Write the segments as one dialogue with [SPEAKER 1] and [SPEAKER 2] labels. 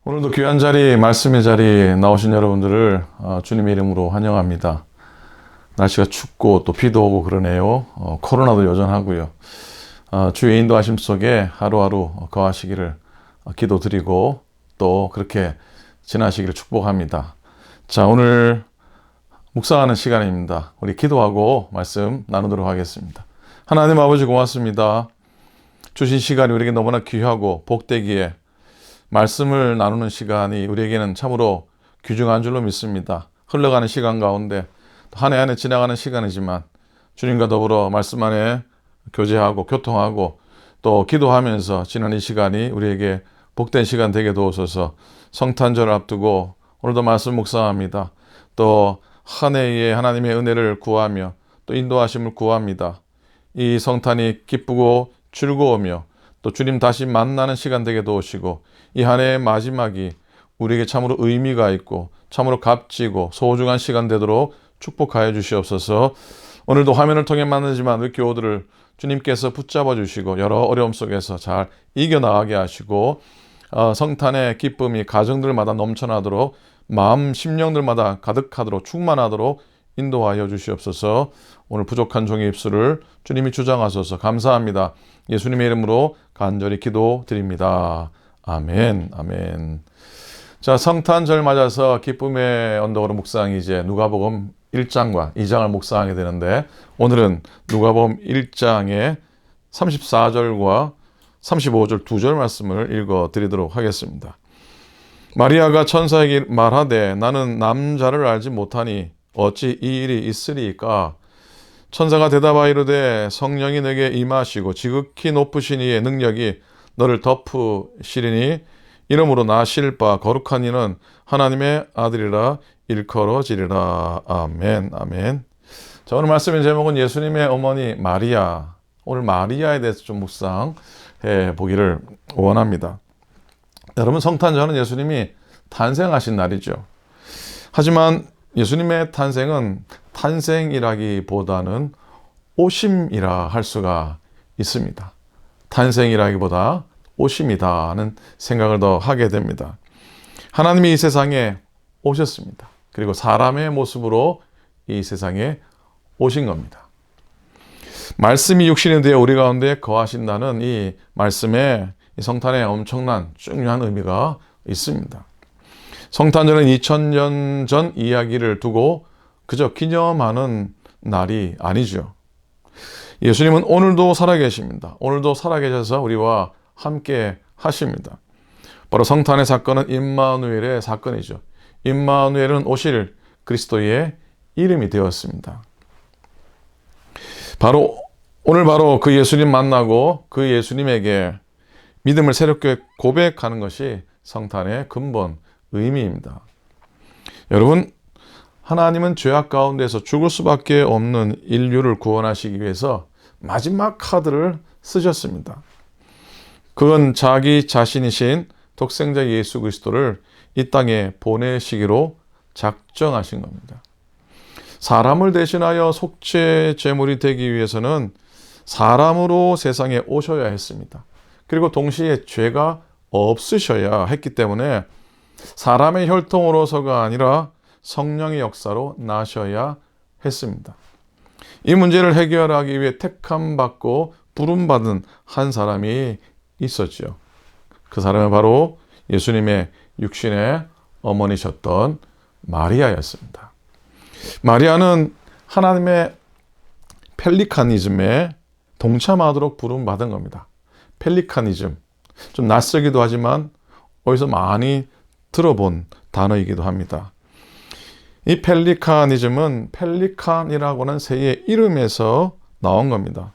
[SPEAKER 1] 오늘도 귀한 자리, 말씀의 자리에 나오신 여러분들을 주님의 이름으로 환영합니다. 날씨가 춥고 또 비도 오고 그러네요. 코로나도 여전하고요. 주의 인도하심 속에 하루하루 거하시기를 기도드리고 또 그렇게 지나시기를 축복합니다. 자, 오늘 묵상하는 시간입니다. 우리 기도하고 말씀 나누도록 하겠습니다. 하나님 아버지 고맙습니다. 주신 시간이 우리에게 너무나 귀하고 복되기에 말씀을 나누는 시간이 우리에게는 참으로 귀중한 줄로 믿습니다. 흘러가는 시간 가운데 한 해 한 해 지나가는 시간이지만 주님과 더불어 말씀 안에 교제하고 교통하고 또 기도하면서 지난 이 시간이 우리에게 복된 시간 되게 도우소서. 성탄절을 앞두고 오늘도 말씀 묵상합니다. 또 한 해에 하나님의 은혜를 구하며 또 인도하심을 구합니다. 이 성탄이 기쁘고 즐거우며 또 주님 다시 만나는 시간 되게 도우시고 이 한 해의 마지막이 우리에게 참으로 의미가 있고 참으로 값지고 소중한 시간 되도록 축복하여 주시옵소서. 오늘도 화면을 통해 만나지만 우리 교우들을 주님께서 붙잡아 주시고 여러 어려움 속에서 잘 이겨나가게 하시고 성탄의 기쁨이 가정들마다 넘쳐나도록 마음 심령들마다 가득하도록 충만하도록 인도하여 주시옵소서. 오늘 부족한 종의 입술을 주님이 주장하소서. 감사합니다. 예수님의 이름으로 간절히 기도드립니다. 아멘, 아멘. 자, 성탄절 맞아서 기쁨의 언덕으로 묵상이 이제 누가복음 1장과 2장을 묵상하게 되는데 오늘은 누가복음 1장의 34절과 35절 두 절 말씀을 읽어 드리도록 하겠습니다. 마리아가 천사에게 말하되 나는 남자를 알지 못하니 어찌 이 일이 있으리이까? 천사가 대답하여 이르되 성령이 내게 임하시고 지극히 높으신 이의 능력이 너를 덮으시리니 이러므로 나실 바 거룩한 이는 하나님의 아들이라 일컬어지리라. 아멘, 아멘. 자, 오늘 말씀의 제목은 예수님의 어머니 마리아. 오늘 마리아에 대해서 좀 묵상해 보기를 원합니다. 여러분, 성탄절은 예수님이 탄생하신 날이죠. 하지만 예수님의 탄생은 탄생이라기보다는 오심이라 할 수가 있습니다. 탄생이라기보다 오심이다 하는 생각을 더 하게 됩니다. 하나님이 이 세상에 오셨습니다. 그리고 사람의 모습으로 이 세상에 오신 겁니다. 말씀이 육신이 되어 우리 가운데 거하신다는 이 말씀에 이 성탄에 엄청난 중요한 의미가 있습니다. 성탄절은 2000년 전 이야기를 두고 그저 기념하는 날이 아니죠. 예수님은 오늘도 살아계십니다. 오늘도 살아계셔서 우리와 함께 하십니다. 바로 성탄의 사건은 임마누엘의 사건이죠. 임마누엘은 오실 그리스도의 이름이 되었습니다. 오늘 바로 그 예수님 만나고 그 예수님에게 믿음을 새롭게 고백하는 것이 성탄의 근본 의미입니다. 여러분, 하나님은 죄악 가운데서 죽을 수밖에 없는 인류를 구원하시기 위해서 마지막 카드를 쓰셨습니다. 그건 자기 자신이신 독생자 예수 그리스도를 이 땅에 보내시기로 작정하신 겁니다. 사람을 대신하여 속죄 제물이 되기 위해서는 사람으로 세상에 오셔야 했습니다. 그리고 동시에 죄가 없으셔야 했기 때문에 사람의 혈통으로서가 아니라 성령의 역사로 나셔야 했습니다. 이 문제를 해결하기 위해 택함받고 부름받은 한 사람이 있었죠. 그 사람은 바로 예수님의 육신의 어머니셨던 마리아였습니다. 마리아는 하나님의 펠리카니즘에 동참하도록 부름받은 겁니다. 펠리카니즘, 좀 낯설기도 하지만 어디서 많이 들어본 단어이기도 합니다. 이 펠리카니즘은 펠리칸이라고는 새의 이름에서 나온 겁니다.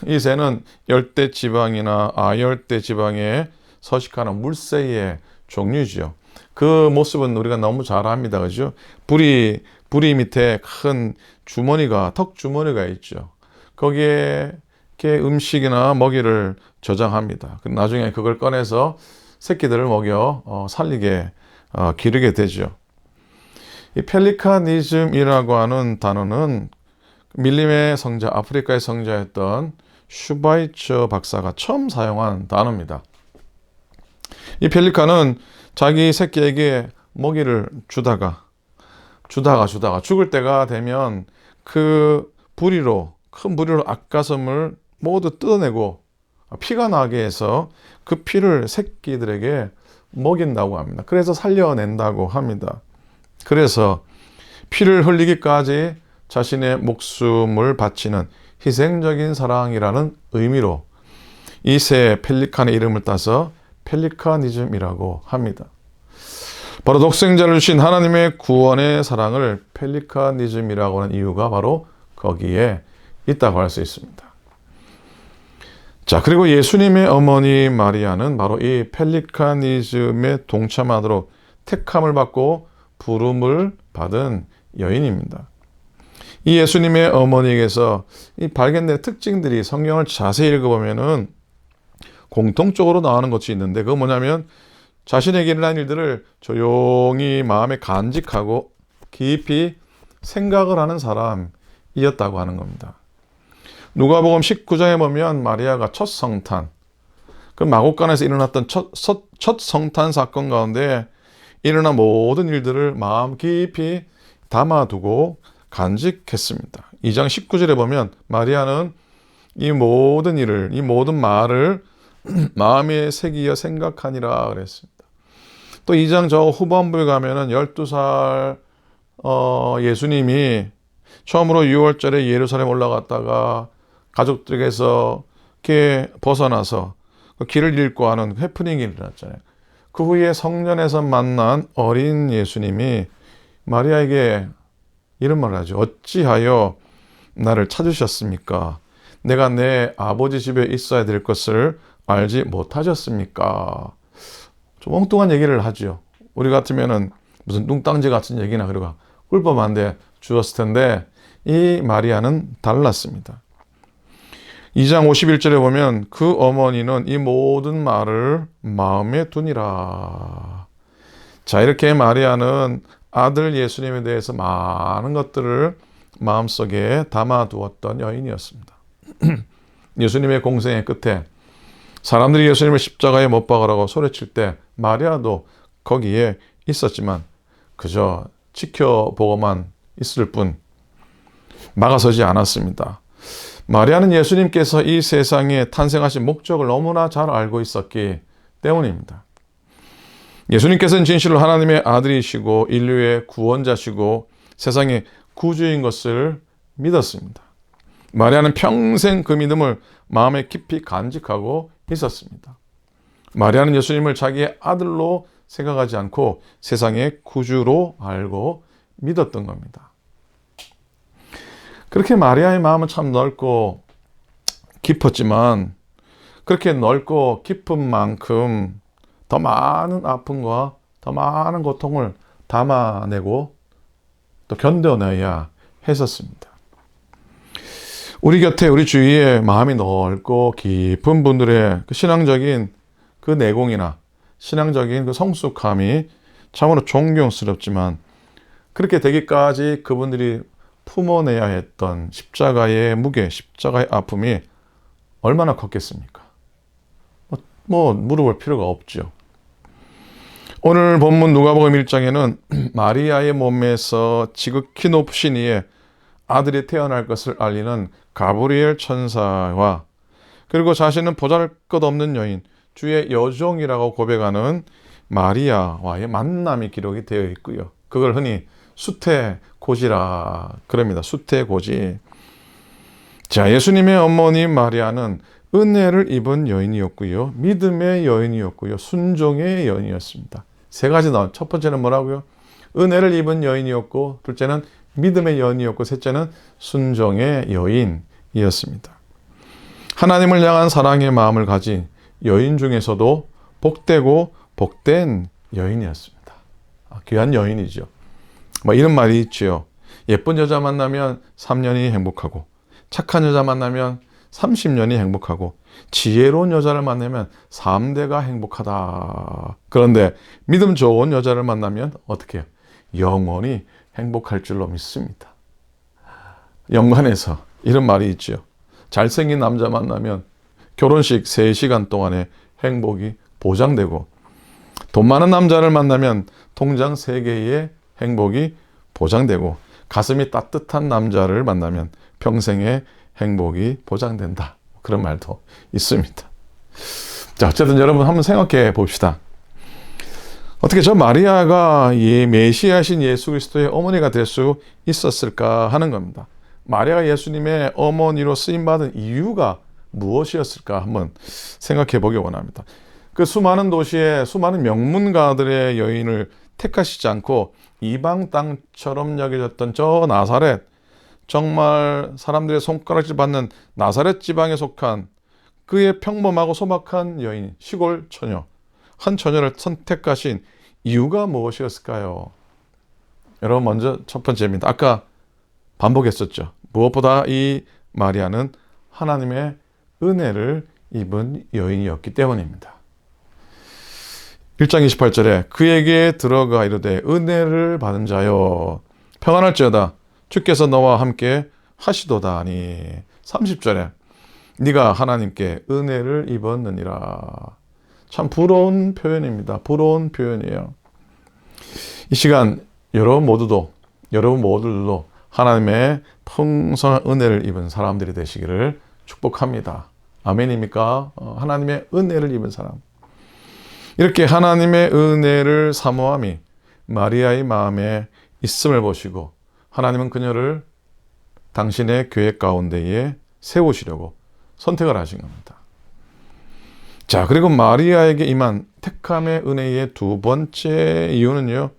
[SPEAKER 1] 이 새는 열대 지방이나 아열대 지방에 서식하는 물새의 종류죠. 그 모습은 우리가 너무 잘 압니다. 그죠? 부리 밑에 큰 주머니가, 턱 주머니가 있죠. 거기에 이렇게 음식이나 먹이를 저장합니다. 나중에 그걸 꺼내서 새끼들을 먹여 살리게 기르게 되죠. 이 펠리카니즘이라고 하는 단어는 밀림의 성자, 아프리카의 성자였던 슈바이처 박사가 처음 사용한 단어입니다. 이 펠리칸은 자기 새끼에게 먹이를 주다가 죽을 때가 되면 그 큰 부리로 앞가슴을 모두 뜯어내고 피가 나게 해서 그 피를 새끼들에게 먹인다고 합니다. 그래서 살려낸다고 합니다. 그래서 피를 흘리기까지 자신의 목숨을 바치는 희생적인 사랑이라는 의미로 이 새 펠리칸의 이름을 따서 펠리카니즘이라고 합니다. 바로 독생자를 주신 하나님의 구원의 사랑을 펠리카니즘이라고 하는 이유가 바로 거기에 있다고 할 수 있습니다. 자, 그리고 예수님의 어머니 마리아는 바로 이 펠리카니즘에 동참하도록 택함을 받고 부름을 받은 여인입니다. 이 예수님의 어머니에게서 이 발견된 특징들이 성경을 자세히 읽어보면은 공통적으로 나오는 것이 있는데, 그건 뭐냐면 자신에게 일어난 일들을 조용히 마음에 간직하고 깊이 생각을 하는 사람이었다고 하는 겁니다. 누가복음 19장에 보면 마리아가 첫 성탄, 그 마곡간에서 일어났던 첫 성탄 사건 가운데 일어난 모든 일들을 마음 깊이 담아두고 간직했습니다. 2장 19절에 보면 마리아는 이 모든 일을, 이 모든 말을 마음에 새기어 생각하니라 그랬습니다. 또 2장 저 후반부에 가면은 12살 예수님이 처음으로 6월절에 예루살렘 올라갔다가 가족들에게서 이렇게 벗어나서 그 길을 잃고 하는 해프닝이 일어났잖아요. 그 후에 성전에서 만난 어린 예수님이 마리아에게 이런 말을 하죠. 어찌하여 나를 찾으셨습니까? 내가 내 아버지 집에 있어야 될 것을 알지 못하셨습니까? 좀 엉뚱한 얘기를 하죠. 우리 같으면은 무슨 뚱땅지 같은 얘기나 그러고 꿀법 한 대 주었을 텐데 이 마리아는 달랐습니다. 2장 51절에 보면 그 어머니는 이 모든 말을 마음에 두니라. 자, 이렇게 마리아는 아들 예수님에 대해서 많은 것들을 마음속에 담아두었던 여인이었습니다. 예수님의 공생의 끝에 사람들이 예수님을 십자가에 못 박으라고 소리칠 때 마리아도 거기에 있었지만 그저 지켜보고만 있을 뿐 막아서지 않았습니다. 마리아는 예수님께서 이 세상에 탄생하신 목적을 너무나 잘 알고 있었기 때문입니다. 예수님께서는 진실로 하나님의 아들이시고 인류의 구원자시고 세상의 구주인 것을 믿었습니다. 마리아는 평생 그 믿음을 마음에 깊이 간직하고 있었습니다. 마리아는 예수님을 자기의 아들로 생각하지 않고 세상의 구주로 알고 믿었던 겁니다. 그렇게 마리아의 마음은 참 넓고 깊었지만 그렇게 넓고 깊은 만큼 더 많은 아픔과 더 많은 고통을 담아내고 또 견뎌내야 했었습니다. 우리 곁에 우리 주위에 마음이 넓고 깊은 분들의 그 신앙적인 그 내공이나 신앙적인 그 성숙함이 참으로 존경스럽지만 그렇게 되기까지 그분들이 품어내야 했던 십자가의 무게, 십자가의 아픔이 얼마나 컸겠습니까? 물어볼 필요가 없죠. 오늘 본문 누가복음 1장에는 마리아의 몸에서 지극히 높으신 이의 아들이 태어날 것을 알리는 가브리엘 천사와 그리고 자신은 보잘것없는 여인, 주의 여종이라고 고백하는 마리아와의 만남이 기록이 되어 있고요. 그걸 흔히 수태고지라 그럽니다. 수태고지. 자, 예수님의 어머니 마리아는 은혜를 입은 여인이었고요. 믿음의 여인이었고요. 순종의 여인이었습니다. 세 가지 나온. 첫 번째는 뭐라고요? 은혜를 입은 여인이었고, 둘째는 믿음의 여인이었고, 셋째는 순종의 여인이었습니다. 하나님을 향한 사랑의 마음을 가진 여인 중에서도 복되고 복된 여인이었습니다. 귀한 여인이죠. 이런 말이 있지요. 예쁜 여자 만나면 3년이 행복하고, 착한 여자 만나면 30년이 행복하고, 지혜로운 여자를 만나면 3대가 행복하다. 그런데 믿음 좋은 여자를 만나면 어떻게 해요? 영원히 행복할 줄로 믿습니다. 연관에서 이런 말이 있죠. 잘생긴 남자 만나면 결혼식 3시간 동안의 행복이 보장되고, 돈 많은 남자를 만나면 통장 3개의 행복이 보장되고 가슴이 따뜻한 남자를 만나면 평생의 행복이 보장된다. 그런 말도 있습니다. 자, 어쨌든 여러분 한번 생각해 봅시다. 어떻게 저 마리아가 이 메시아신 예수 그리스도의 어머니가 될 수 있었을까 하는 겁니다. 마리아가 예수님의 어머니로 쓰임받은 이유가 무엇이었을까 한번 생각해 보기 원합니다. 그 수많은 도시에 수많은 명문가들의 여인을 택하시지 않고 이방 땅처럼 여겨졌던 저 나사렛, 정말 사람들의 손가락질 받는 나사렛 지방에 속한 그의 평범하고 소박한 여인, 시골 처녀, 한 처녀를 선택하신 이유가 무엇이었을까요? 여러분, 먼저 첫 번째입니다. 아까 반복했었죠. 무엇보다 이 마리아는 하나님의 은혜를 입은 여인이었기 때문입니다. 1장 28절에 그에게 들어가 이르되 은혜를 받은 자여 평안할지어다 주께서 너와 함께 하시도다 하니 30절에 네가 하나님께 은혜를 입었느니라. 참 부러운 표현입니다. 부러운 표현이에요. 이 시간 여러분 모두들도 하나님의 풍성한 은혜를 입은 사람들이 되시기를 축복합니다. 아멘입니까? 하나님의 은혜를 입은 사람. 이렇게 하나님의 은혜를 사모함이 마리아의 마음에 있음을 보시고 하나님은 그녀를 당신의 계획 가운데에 세우시려고 선택을 하신 겁니다. 자, 그리고 마리아에게 임한 택함의 은혜의 두 번째 이유는요,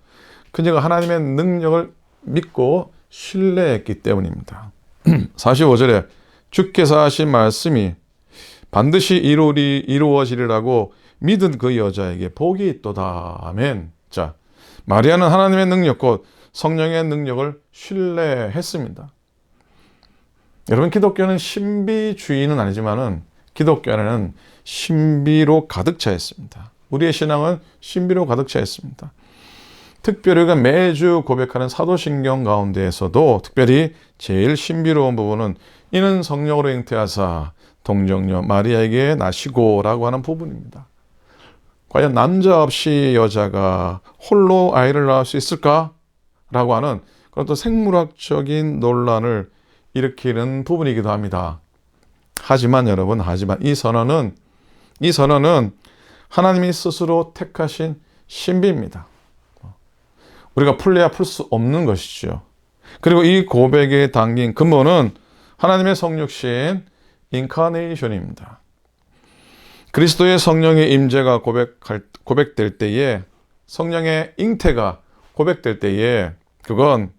[SPEAKER 1] 그녀가 하나님의 능력을 믿고 신뢰했기 때문입니다. 45절에 주께서 하신 말씀이 반드시 이루어지리라고 믿은 그 여자에게 복이 있도다. 아멘. 자, 마리아는 하나님의 능력, 곧 성령의 능력을 신뢰했습니다. 여러분, 기독교는 신비주의는 아니지만은 기독교 안에는 신비로 가득 차 있습니다. 우리의 신앙은 신비로 가득 차 있습니다. 특별히 우리가 매주 고백하는 사도신경 가운데에서도 특별히 제일 신비로운 부분은 이는 성령으로 잉태하사 동정녀 마리아에게 나시고 라고 하는 부분입니다. 과연 남자 없이 여자가 홀로 아이를 낳을 수 있을까? 라고 하는 그런 또 생물학적인 논란을 일으키는 부분이기도 합니다. 하지만 여러분, 이 선언은 하나님이 스스로 택하신 신비입니다. 우리가 풀려야 풀 수 없는 것이죠. 그리고 이 고백에 담긴 근본은 하나님의 성육신 인카네이션입니다. 그리스도의 성령의 임재가 고백될 때에, 성령의 잉태가 고백될 때에 그건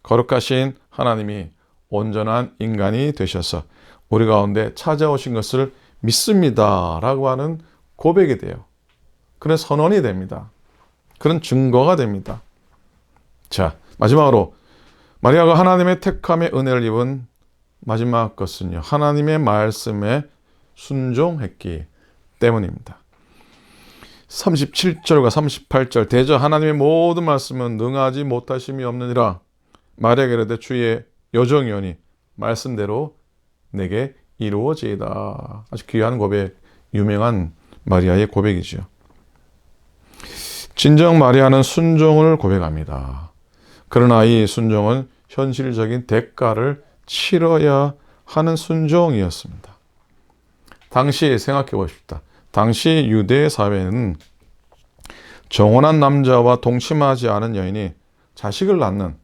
[SPEAKER 1] 거룩하신 하나님이 온전한 인간이 되셔서 우리 가운데 찾아오신 것을 믿습니다 라고 하는 고백이 돼요. 그런 선언이 됩니다. 그런 증거가 됩니다. 자, 마지막으로 마리아가 하나님의 택함의 은혜를 입은 마지막 것은요, 하나님의 말씀에 순종했기 때문입니다. 37절과 38절 대저 하나님의 모든 말씀은 능하지 못하심이 없느니라. 마리아가 이르되 주의 여정이오니 말씀대로 내게 이루어지이다. 아주 귀한 고백, 유명한 마리아의 고백이죠. 진정 마리아는 순종을 고백합니다. 그러나 이 순종은 현실적인 대가를 치러야 하는 순종이었습니다. 당시 생각해 보십시다. 당시 유대 사회는 정혼한 남자와 동침하지 않은 여인이 자식을 낳는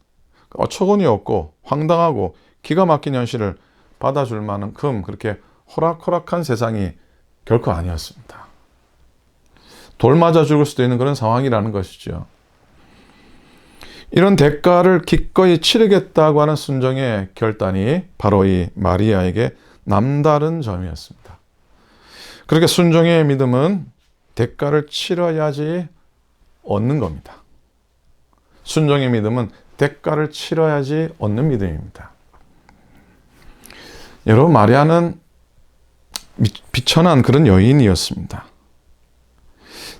[SPEAKER 1] 어처구니 없고 황당하고 기가 막힌 현실을 받아줄 만큼 그렇게 호락호락한 세상이 결코 아니었습니다. 돌 맞아 죽을 수도 있는 그런 상황이라는 것이죠. 이런 대가를 기꺼이 치르겠다고 하는 순종의 결단이 바로 이 마리아에게 남다른 점이었습니다. 그렇게 순종의 믿음은 대가를 치러야지 얻는 겁니다. 순종의 믿음은 대가를 치러야지 얻는 믿음입니다. 여러분, 마리아는 비천한 그런 여인이었습니다.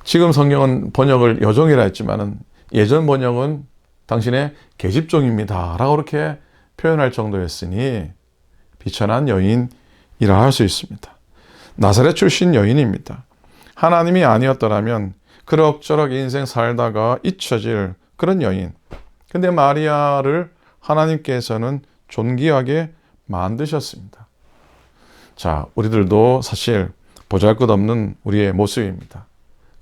[SPEAKER 1] 지금 성경은 번역을 여종이라 했지만은 예전 번역은 당신의 계집종입니다 라고 그렇게 표현할 정도였으니 비천한 여인이라 할 수 있습니다. 나사렛 출신 여인입니다. 하나님이 아니었더라면 그럭저럭 인생 살다가 잊혀질 그런 여인. 근데 마리아를 하나님께서는 존귀하게 만드셨습니다. 자, 우리들도 사실 보잘것없는 우리의 모습입니다.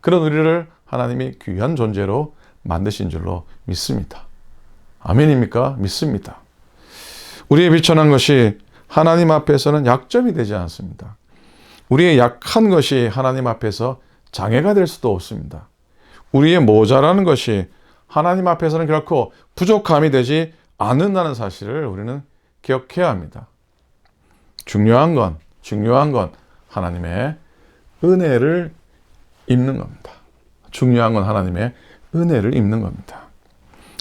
[SPEAKER 1] 그런 우리를 하나님이 귀한 존재로 만드신 줄로 믿습니다. 아멘입니까? 믿습니다. 우리의 비천한 것이 하나님 앞에서는 약점이 되지 않습니다. 우리의 약한 것이 하나님 앞에서 장애가 될 수도 없습니다. 우리의 모자라는 것이 하나님 앞에서는 결코 부족함이 되지 않는다는 사실을 우리는 기억해야 합니다. 중요한 건 하나님의 은혜를 입는 겁니다. 중요한 건 하나님의 은혜를 입는 겁니다.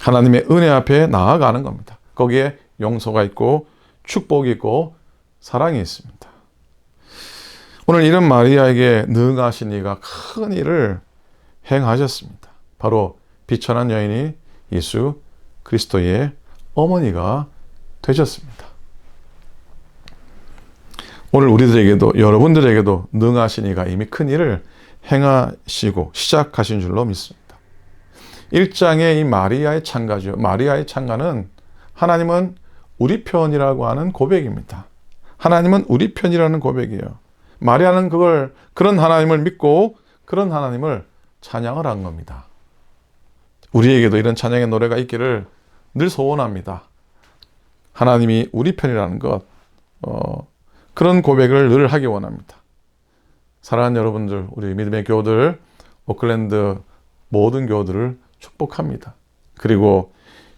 [SPEAKER 1] 하나님의 은혜 앞에 나아가는 겁니다. 거기에 용서가 있고 축복이 있고 사랑이 있습니다. 오늘 이런 마리아에게 능하신 이가 큰 일을 행하셨습니다. 바로 비천한 여인이 예수 그리스도의 어머니가 되셨습니다. 오늘 우리들에게도 여러분들에게도 능하신 이가 이미 큰 일을 행하시고 시작하신 줄로 믿습니다. 1장의 이 마리아의 찬가죠. 마리아의 찬가는 하나님은 우리 편이라고 하는 고백입니다. 하나님은 우리 편이라는 고백이에요. 마리아는 그런 하나님을 믿고 그런 하나님을 찬양을 한 겁니다. 우리에게도 이런 찬양의 노래가 있기를 늘 소원합니다. 하나님이 우리 편이라는 것, 그런 고백을 늘 하기 원합니다. 사랑하는 여러분들, 우리 믿음의 교우들, 오클랜드 모든 교우들을 축복합니다. 그리고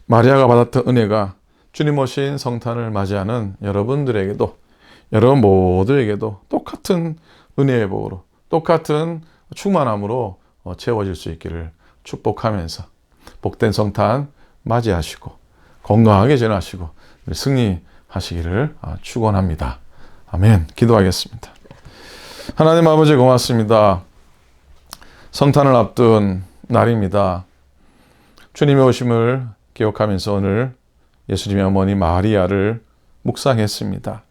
[SPEAKER 1] 마리아가 받았던 은혜가 주님 오신 성탄을 맞이하는 여러분들에게도, 여러분 모두에게도 똑같은 은혜의 복으로, 똑같은 충만함으로 채워질 수 있기를 축복하면서 복된 성탄 맞이하시고 건강하게 지나시고 승리하시기를 축원합니다. 아멘. 기도하겠습니다. 하나님 아버지 고맙습니다. 성탄을 앞둔 날입니다. 주님의 오심을 기억하면서 오늘 예수님의 어머니 마리아를 묵상했습니다.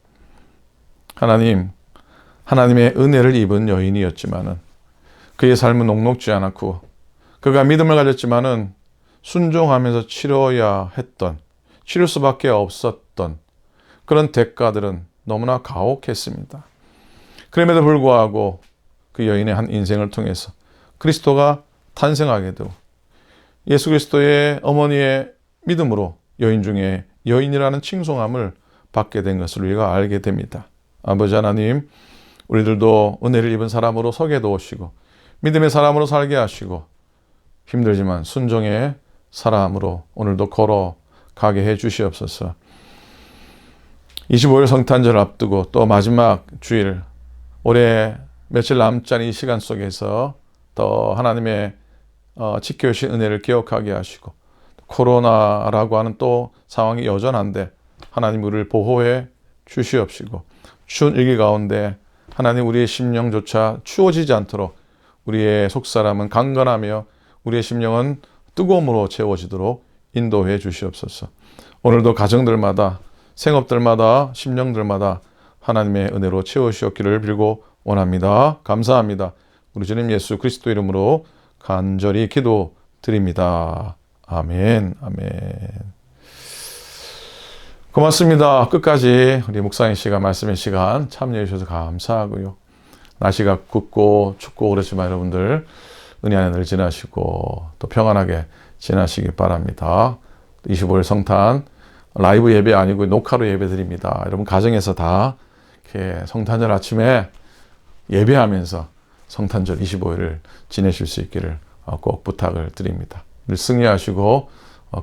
[SPEAKER 1] 하나님, 하나님의 은혜를 입은 여인이었지만은 그의 삶은 녹록지 않았고 그가 믿음을 가졌지만은 순종하면서 치러야 했던, 치를 수밖에 없었던 그런 대가들은 너무나 가혹했습니다. 그럼에도 불구하고 그 여인의 한 인생을 통해서 그리스도가 탄생하게 되고 예수 그리스도의 어머니의 믿음으로 여인 중에 여인이라는 칭송함을 받게 된 것을 우리가 알게 됩니다. 아버지 하나님, 우리들도 은혜를 입은 사람으로 서게 도우시고 믿음의 사람으로 살게 하시고 힘들지만 순종의 사람으로 오늘도 걸어가게 해 주시옵소서. 25일 성탄절을 앞두고 또 마지막 주일, 올해 며칠 남지 않은 이 시간 속에서 더 하나님의 지켜주신 은혜를 기억하게 하시고 코로나라고 하는 또 상황이 여전한데 하나님 우리를 보호해 주시옵시고 추운 일기 가운데 하나님 우리의 심령조차 추워지지 않도록 우리의 속사람은 강건하며 우리의 심령은 뜨거움으로 채워지도록 인도해 주시옵소서. 오늘도 가정들마다 생업들마다 심령들마다 하나님의 은혜로 채우시옵기를 빌고 원합니다. 감사합니다. 우리 주님 예수 그리스도 이름으로 간절히 기도드립니다. 아멘. 아멘. 고맙습니다. 끝까지 우리 묵상의 시간, 말씀의 시간 참여해 주셔서 감사하고요. 날씨가 굽고 춥고 그렇지만 여러분들 은혜 안에 늘 지나시고 또 평안하게 지나시기 바랍니다. 25일 성탄 라이브 예배 아니고 녹화로 예배 드립니다. 여러분 가정에서 다 이렇게 성탄절 아침에 예배하면서 성탄절 25일을 지내실 수 있기를 꼭 부탁을 드립니다. 늘 승리하시고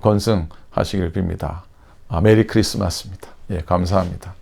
[SPEAKER 1] 건승하시길 빕니다. 메리 크리스마스입니다. 예, 감사합니다.